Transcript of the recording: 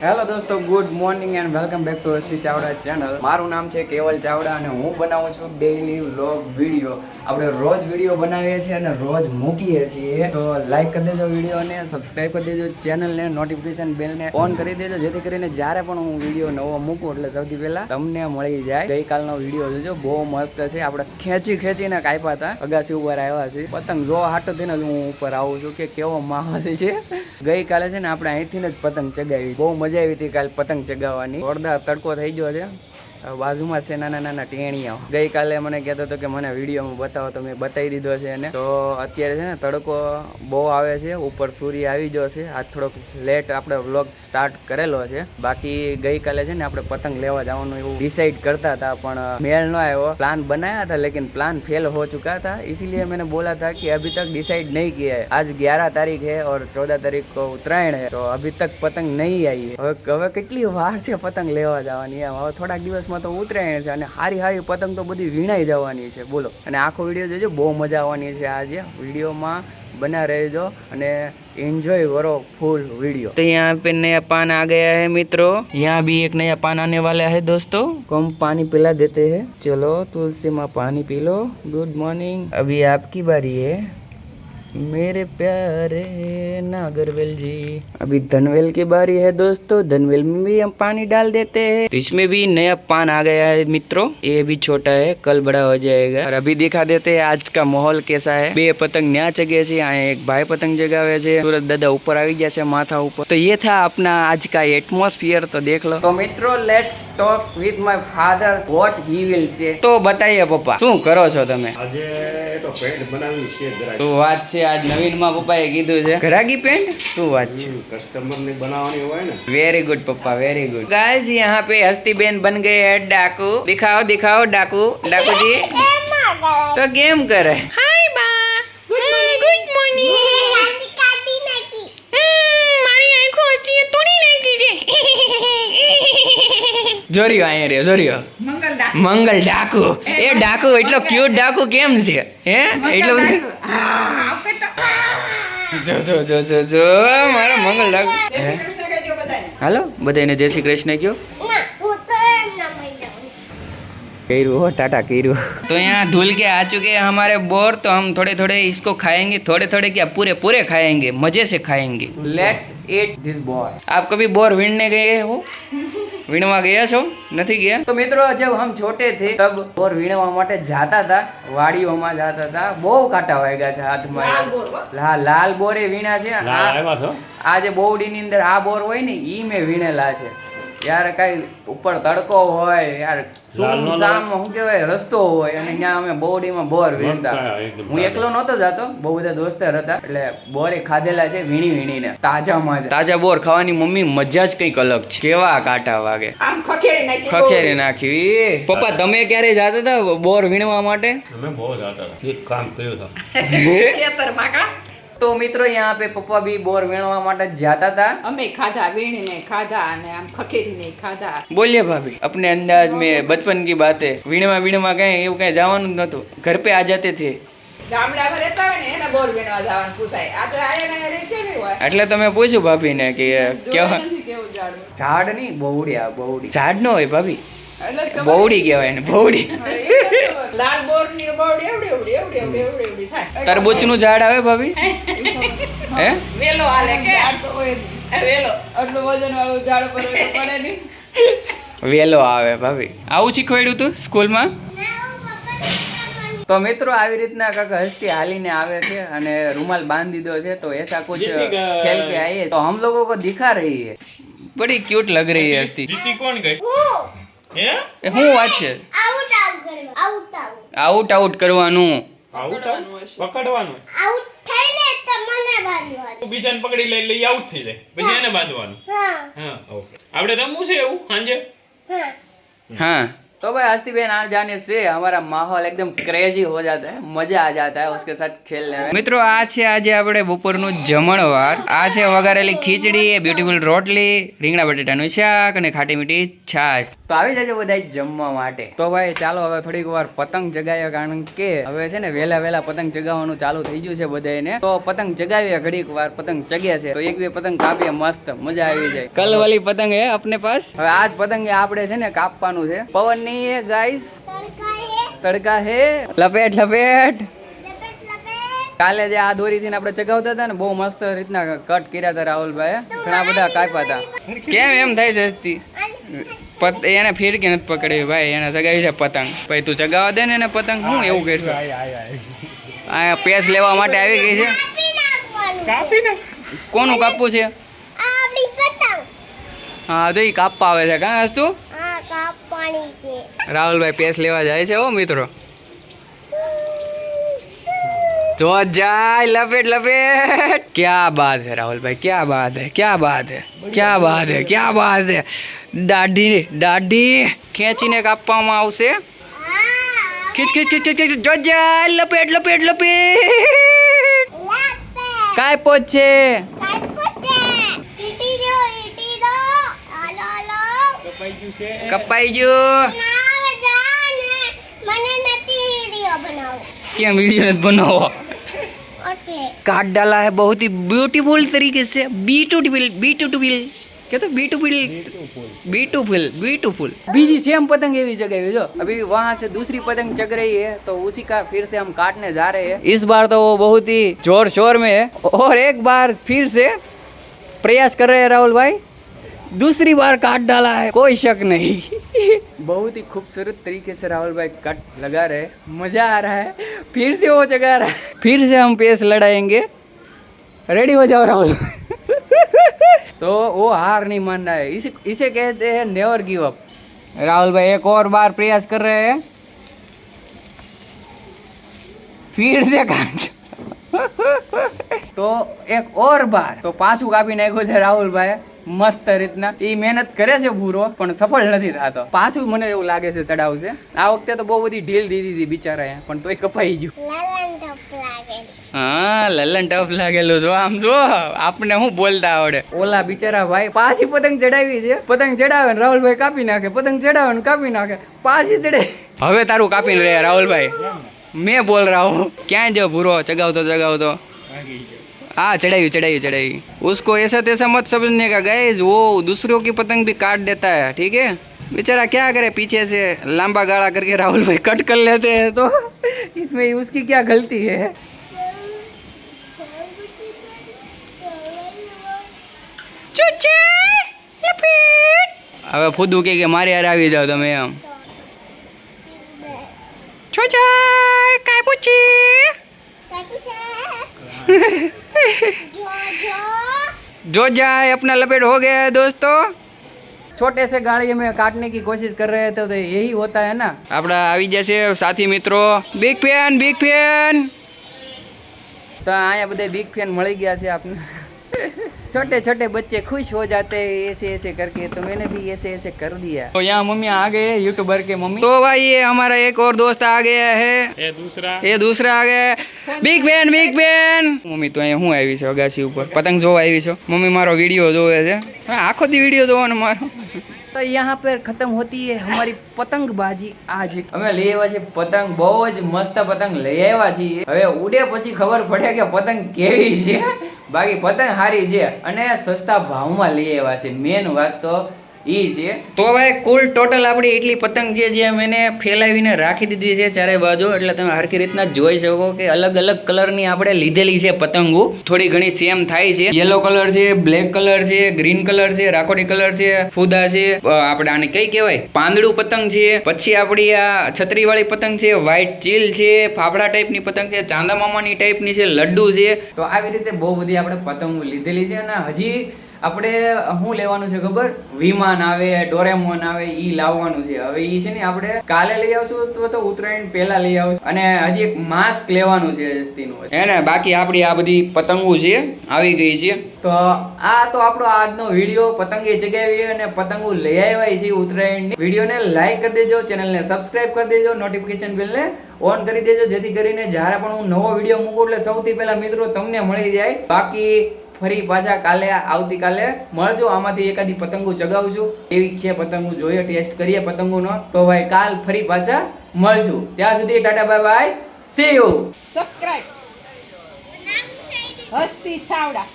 Hello દોસ્તો, good morning and welcome back to Asti Chavda channel. મારું નામ છે કેવલ ચાવડા અને હું બનાવું છું ડેઈલી વ્લોગ વિડીયો. આપણે રોજ વિડીયો બનાવીએ છીએ અને રોજ મૂકીએ છીએ. તો લાઈક કરી દેજો વિડીયોને, સબસ્ક્રાઈબ કરી દેજો ચેનલને, નોટિફિકેશન બેલને ઓન કરી દેજો, જેથી કરીને જ્યારે પણ હું વિડીયો નવો મૂકું એટલે સૌથી પહેલા તમને મળી જાય. ગઈકાલનો વિડીયો જોજો, બહુ મસ્ત છે. આપણે ખેંચીને કાપ્યા હતા, અગાસી ઉપર આવ્યા છે. પતંગ જોવા હાટો થઈને જ હું ઉપર આવું છું કે કેવો માહોલ છે. ગઈકાલે છે ને આપણે અહીંથી જ પતંગ ચગાવી, બહુ મજા આવી હતી કાલે પતંગ ચગાવવાની. જોરદાર તડકો થઈ ગયો છે. બાજુમાં છે નાના ટેણીયા. ગઈકાલે મને કહેતો હતો કે મને વિડીયોમાં બતાવો, તો મેં બતાવી દીધો છે એને. તો અત્યારે છે ને તડકો બહુ આવે છે, ઉપર સૂર્ય આવી ગયો છે. આજ થોડોક લેટ આપણે વ્લોગ સ્ટાર્ટ કરેલો છે. બાકી ગઈકાલે છે ને આપણે પતંગ લેવા જવાનું એવું ડિસાઈડ કરતા હતા, પણ મેળ ન આવ્યો. પ્લાન बनाया था लेकिन प्लान फेल हो चुका था, इसीलिए मैंने बोला था कि अभी तक डिसाइड नहीं किया है. आज 11 तारीख है और 14 तारीख को उत्तरायण है, तो अभी तक पतंग नहीं आई है. હવે કેટલી વાર છે પતંગ લેવા જવાની. હવે થોડાક દિવસમાં તો ઉત્તરાયણ છે અને હારી પતંગ તો બધી વીણાઈ જવાની છે, બોલો. અને આખો વિડીયો જોજો, બહુ મજા આવવાની છે આજે વિડીયોમાં. बना રહેજો અને एंजॉय करो फुल वीडियो. तो यहाँ पे नया पान आ गया है मित्रों. यहाँ भी एक नया पान आने वाला है दोस्तों, को हम पानी पिला देते हैं. चलो तुलसी माँ पानी पी लो. Good morning. अभी आपकी बारी है मेरे प्यारे नागरवेल जी. अभी धनवेल की बारी है दोस्तों. धनवेल में भी हम पानी डाल देते हैं. तो इसमें भी नया पान आ गया है मित्रों. ये भी छोटा है, कल बड़ा हो जाएगा. और अभी दिखा देते हैं आज का माहौल कैसा है. બે પતંગ ન્યા ચગે છે, આ એક ભાઈ પતંગ જગાવે છે. सूरज दादा ऊपर આવી ગયા છે માથા ઉપર. તો ये था अपना आज का एटमॉस्फेयर. तो देख लो. तो मित्रों let's talk with my father what he will say. तो बताइए पप्पा, શું કરો છો તમે આજે? તો પેન્ટ બનાવી છે જરા. તો વાત છે આજ નવીનમાં પપ્પાએ કીધું છે ઘરાગી પેન્ટ. શું વાત છે, કસ્ટમર ને બનાવવાની હોય ને. वेरी गुड पप्पा, वेरी गुड. गाइस यहाँ पे हस्ती बेन बन गए हैं डाकू. दिखाओ दिखाओ डाकू. डाकू जी तो गेम करे. हाय बा, गुड मॉर्निंग. મારી આંખો હસી તોડી નાખી છે. જોરિયો અહીંયા રે, જોરિયો મંગલ ડાકુ. એ ડાકુ એટલો ક્યુટ ડાકુ કેમ છે હે? એટલો જો મારો મંગલ ડાકુ. હાલો બધાને જય શ્રી કૃષ્ણ કયો. કર્યું हो टाटा કર્યું. तो यहाँ धुल के आ चुके हैं हमारे बोर. तो हम थोड़े थोड़े इसको खाएंगे, थोड़े थोड़े क्या पूरे पूरे खाएंगे, मजे से खाएंगे. Let's eat this bore. आप कभी बोर वीणने गए हो? વીણવા ગયા છો? નથી ગયા? તો મિત્રો જબ હમ છોટે થે તબ બોર વીણવા માટે જાતા હતા, વાડીઓમાં જાતા હતા. બહુ કાંટા વાગ્યા છે હાથમાં. લાલ બોરે વીણા છે. આ જે બોવડીની અંદર આ બોર હોય ને ઈ મેં વીણેલા છે યાર. કઈ ઉપર તડકો હોય યાર, સુમસામ શું કહેવાય રસ્તો હોય, અને ત્યાં અમે બોવડીમાં બોર વીણતા. હું એકલો નહોતો જાતો, બહુ બધા દોસ્તાર હતા, એટલે બોરે ખાધેલા છે વીણીને. તાજા બોર ખાવાની મમ્મી મજા જ કંઈક અલગ છે. કેવા કાંટા વાગે, ખખેરી નાખી. પપ્પા તમે ક્યારે જાતા હતા બોર વીણવા માટે? અમે બહુ જાતા હતા, એક કામ કર્યું હતું ખેતરમાં. तो मित्रों यहाँ पे पप्पा भी बोर वीणवा માટે जाता था. અમે ખાધા, વીણીને ખાધા અને આમ ખખેરીને ખાધા. बोलिए भाभी अपने अंदाज में बचपन की बातें. વીણવા કઈ એવું કઈ જવાનું જ નતું, ઘર पे आ जाते थे. ગામડામાં રહેતા હોય ને એને બોર વીણવા જવાનું પૂછાય. આ તો આયા ને રહી હોય. એટલે તમે પૂછ્યું ભાભીને કે કેવા કેવું ઝાડ ઝાડ નહીં, બોવડી. ઝાડ ન હોય ભાભી, એટલે બોવડી કહેવાય ને, બોવડી. લાલ બોર ની બોવડી એવડી થાય. તરબૂચ નું ઝાડ આવે ભાભી? હે વેલો હાલે કે ઝાડ તો હોય નહીં. વેલો આટલું વજન વાળું ઝાડ પર પડે નહીં. વેલો આવે ભાભી. આવું શીખવાડ્યું તું સ્કૂલમાં? તો મિત્રો આવી રીતના કાકા હસ્તી હાલીને આવે છે અને રૂમાલ બાંધ દીધો છે. તો ऐसा कुछ खेल के आए तो हम लोगों को दिखा रही है. बड़ी क्यूट लग रही है हस्ती. જીતી કોણ ગઈ? હે એ શું વાત છે? આઉટ કરવાનું. પકડવાનું. આઉટ થઈને તમને બાંધવાનું. બીજાને પકડી લઈ આઉટ થઈ જાય, પછી એને બાંધવાનું. હા ઓકે. આપણે રમવું છે એવું સાંજે? હા तो भाई हस्ती बहन आ जाने से हमारा माहौल एकदम क्रेजी हो जाता है, मजा आ जाता है उसके साथ खेलने में। મિત્રો આ છે આજે આપણે બપોરનું જમણવાર। આ છે વઘારેલી ખીચડી, બ્યુટીફુલ રોટલી, રીંગણા બટેટાનું શાક અને ખાટી મીઠી છાશ। તો આવી જજો બધા જમવા માટે। તો ભાઈ ચાલો હવે થોડીક વાર પતંગ જગાવીએ, કારણ કે હવે છે ને વહેલા પતંગ જગાવવાનું ચાલુ થઈ ગયું છે બધાને। તો પતંગ જગાવીએ, ઘડીક વાર પતંગ જગ્યા છે તો એક બે પતંગ કાપીએ, મસ્ત મજા આવી જાય। કલ વાલી પતંગ હે अपने पास। હવે આજ પતંગ આપણે છે ને કાપવાનું છે। પવન नहीं है गाइस, तड़का है, लपेट लपेट। કાલે જે આ દોરીથી આપણે ચગાવતા હતા ને, બહુ મસ્ત રીતના કટ કર્યા હતા રાહુલભાઈ, ઘણા બધા કાપ્યા હતા। કેમ એમ થાય છે હસ્તી? એને ફીરકી નથી પકડી ભાઈ, એને ચગાવી છે પતંગ। ભાઈ તું ચગાવવા દે ને એને પતંગ, હું એવું કરશું? આ પેસ લેવા માટે આવી ગઈ છે। કાપી ને કોનું કાપવું છે? હા તો એ કાપવા આવે છે કાં હસ્તુ? રાહુલભાઈ પેસ લેવા જાય છે। ઓ મિત્રો જો જાય, લपेट लपेट। क्या बात है राहुल भाई, क्या बात है, क्या बात है, क्या बात है, क्या बात है। દાઢી દાઢી ખેંચીને કાપવામાં આવશે। ખીચ ખીચ ખીચ ખીચ, જો જાય, લપેટ લપેટ લપેટ। કાય પોચે કપાઈ ગયું। क्या वीडियो नहीं बनाओ? काट डाला है बहुत ही ब्यूटीफुल तरीके से। ब्यूटीफुल क्या तो ब्यूटीफुल। बीजी सेम पतंग ये जगह जो अभी वहाँ से दूसरी पतंग चग रही है, तो उसी का फिर से हम काटने जा रहे हैं। इस बार तो वो बहुत ही जोर शोर में है, और एक बार फिर से प्रयास कर रहे हैं राहुल भाई, दूसरी बार काट डाला है, कोई शक नहीं। बहुत ही खूबसूरत तरीके से राहुल भाई कट लगा रहे, मजा आ रहा है। फिर से वो जगा रहा है, फिर से हम पेस लड़ाएंगे। रेडी हो जाओ राहुल। तो वो हार नहीं मानना है, इसे कहते हैं नेवर गिव अप। राहुल भाई एक और बार प्रयास कर रहे हैं, फिर से काट। तो एक और बार तो पाछू कापी नाख्यो છે રાહુલ ભાઈ મસ્ત રીતના। એ મહેનત કરે છે પૂરો, પણ સફળ નથી થતો। પાછું મને એવું લાગે છે ચડાવશે। આ વખતે તો બહુ બધી ઢીલ દીધી હતી બિચારાએ, પણ તોય કપાઈ ગયું। હા લલન ટફ લાગેલું જો, આમ જો આપણે શું બોલતા આવડે। ઓલા બિચારા ભાઈ પાછી પતંગ ચડાવી છે, પતંગ ચડાવે ને રાહુલભાઈ કાપી નાખે, પતંગ ચડાવે ને કાપી નાખે, પાછી ચડે। હવે તારું કાપીને રહે રાહુલભાઈ, मैं बोल रहा हूँ। क्या जो बुरो चगाओ तो हाँ चढ़ाई। उसको ऐसा तैसा मत समझने का गाइस, वो दूसरों की पतंग भी काट देता है, ठीक है। बेचारा क्या करे, पीछे से लंबा गाड़ा करके राहुल भाई कट कर लेते हैं, तो इसमें उसकी क्या गलती है। હવે ફૂદું કે મારે યાર આવી જાવ તમે એમ। काय पूछी? जो जाए अपना लपेट हो गया है दोस्तों। छोटे से गाड़ी में काटने की कोशिश कर रहे थे, तो यही होता है ना। अपना આવી जैसे साथी मित्रों, बिग फैन। तो आया बधे बिग फैन मળી ગયા છે आपने। छोटे छोटे बच्चे खुश हो जाते हैं ऐसे करके, तो मैंने भी ऐसे कर दिया। तो यहाँ मम्मी आ गए, यूट्यूबर के मम्मी। तो भाई ये हमारा एक और दोस्त आ गया है, ये दूसरा आ गया है, बिग फैन। मम्मी तो અહીંયા હું આવી છે અગાસી ઉપર પતંગ જોવા આવી છો। મમ્મી મારો વિડીયો જોવે છે, આખો દી વિડીયો જોવાનો મારો। तो यहाँ पर खत्म होती है हमारी पतंगबाजी आज। અમે લઈ આવ્યા છે પતંગ, બહુ જ મસ્ત પતંગ લઈ આવ્યા છીએ। હવે ઉડે પછી ખબર પડે કે પતંગ કેવી છે। બાકી પતંગ સારી છે અને સસ્તા ભાવમાં લઈ આવ્યા છે, મેન વાત તો ઈ છે। તો ભાઈ કુલ ટોટલ આપણી એટલી પતંગ છે જે મેને ફેલાવીને રાખી દીધી છે ચારે બાજુ, એટલે તમે હરખી રીતના જોઈ શકો કે અલગ અલગ કલરની આપણે લીધેલી છે પતંગો। થોડી ઘણી સેમ થાય છે, યેલો કલર છે, બ્લેક કલર છે, ગ્રીન કલર છે, રાખોડી કલર છે, ફૂદા છે, આપણે આને કઈ કહેવાય પાંદડું પતંગ છે, પછી આપણી આ છત્રીવાળી પતંગ છે, વ્હાઈટ ચીલ છે, ફાફડા ટાઈપની પતંગ છે, ચાંદા મામાની ટાઈપની છે, લડ્ડુ છે। તો આવી રીતે બહુ બધી આપણે પતંગો લીધેલી છે, અને હજી આપણે શું લેવાનું છે ખબર? વિમાન આવે, ડોરેમોન આવે, ઈ લાવવાનું છે. હવે ઈ છે ને આપણે કાલે લઈ આવશું અથવા તો ઉત્તરાયણ પહેલા લઈ આવશું. અને હજી એક માસ્ક લેવાનું છે એસટીનું હે ને. બાકી આપણી આ બધી પતંગો છે આવી ગઈ છે. તો આ તો આપણો આજનો વિડીયો પતંગે ચગાવી અને પતંગો લઈ આવ્યા છે ઉત્તરાયણની. વિડીયોને લાઈક કરી દેજો, ચેનલને સબસ્ક્રાઇબ કરી દેજો, નોટિફિકેશન બેલને ઓન કરી દેજો, જેથી કરીને જ્યારે પણ હું નવો વિડીયો મૂકું એટલે સૌથી પહેલા મિત્રો તમને મળી જાય. બાકી ફરી પાછા આવતીકાલે મળજો. આમાંથી એકાદી પતંગો ચગાવશું. એવી છે પતંગો, જોઈએ, ટેસ્ટ કરીએ પતંગોનો. તો ભાઈ કાલ ફરી પાછા મળશું. ત્યાં સુધી tata bye bye, see you. Subscribe Hasti Chavda.